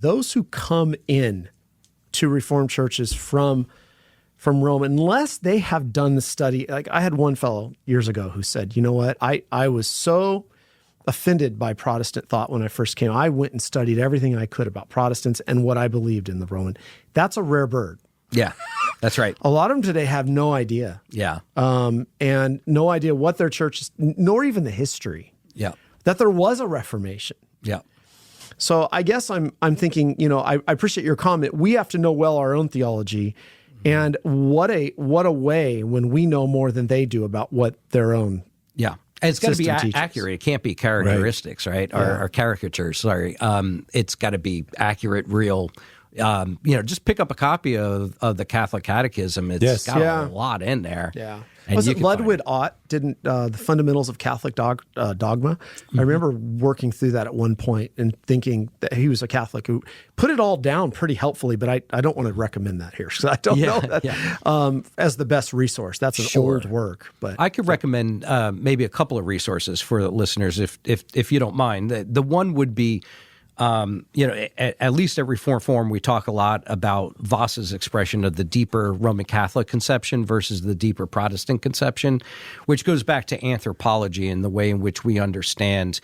those who come in to Reformed churches from Rome, unless they have done the study, like I had one fellow years ago who said, you know what, I was so offended by Protestant thought when I first came. I went and studied everything I could about Protestants and what I believed in the Roman. That's a rare bird. Yeah, that's right. A lot of them today have no idea. Yeah. And no idea what their church is, nor even the history. Yeah. That there was a Reformation. Yeah. So I guess I'm thinking, I appreciate your comment. We have to know well our own theology, and what a way when we know more than they do about what their own And it's got to be teaches. accurate. It can't be characteristics, right? Or caricatures. Sorry. It's got to be accurate, real. Just pick up a copy of the Catholic Catechism. It's got a lot in there. Yeah. And Was it Ludwig Ott didn't the Fundamentals of Catholic Dogma? Mm-hmm. I remember working through that at one point and thinking that he was a Catholic who put it all down pretty helpfully, but I don't want to recommend that here because I don't know that as the best resource. That's an old work. But I could recommend maybe a couple of resources for the listeners if you don't mind. The one would be at least at Reformed Forum, we talk a lot about Voss's expression of the deeper Roman Catholic conception versus the deeper Protestant conception, which goes back to anthropology and the way in which we understand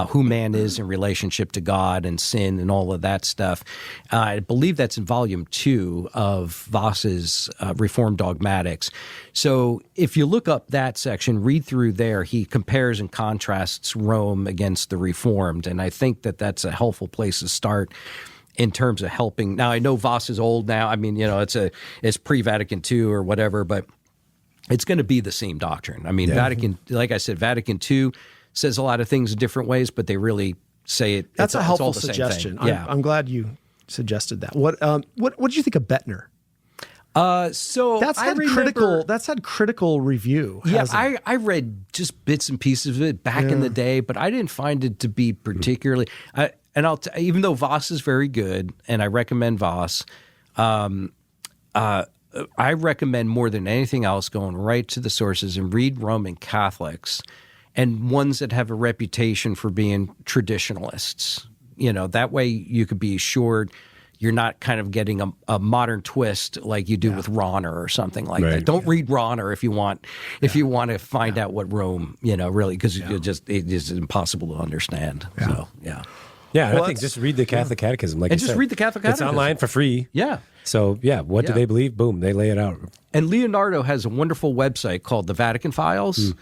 who man is in relationship to God and sin and all of that stuff. I believe that's in volume 2 of Voss's Reformed Dogmatics. So if you look up that section, read through there, he compares and contrasts Rome against the Reformed. And I think that that's a helpful place to start in terms of helping. Now, I know Voss is old now. I mean, it's pre-Vatican II or whatever, but it's going to be the same doctrine. I mean, Vatican II says a lot of things in different ways, but they really say it. That's a helpful it's all the suggestion. Same thing. Yeah. I'm glad you suggested that. What did you think of Bettner? So that's had critical review. Yeah, I read just bits and pieces of it back in the day, but I didn't find it to be particularly. Even though Voss is very good, and I recommend Voss, I recommend more than anything else going right to the sources and read Roman Catholics and ones that have a reputation for being traditionalists. That way you could be assured you're not kind of getting a modern twist like you do with Rahner or something like that. Don't read Rahner if you want to find out what Rome, really, because it is impossible to understand. Yeah. So, yeah. Yeah, I think just read the Catholic Catechism. Like and you just said. read the Catholic Catechism. It's online for free. Yeah. So, what do they believe? Boom, they lay it out. And Leonardo has a wonderful website called the Vatican Files,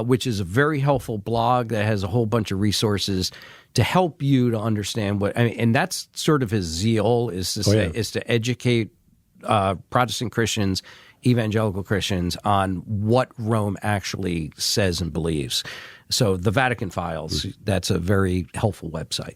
which is a very helpful blog that has a whole bunch of resources to help you to understand and that's sort of his zeal is to educate Protestant Christians, evangelical Christians on what Rome actually says and believes. So the Vatican Files, that's a very helpful website.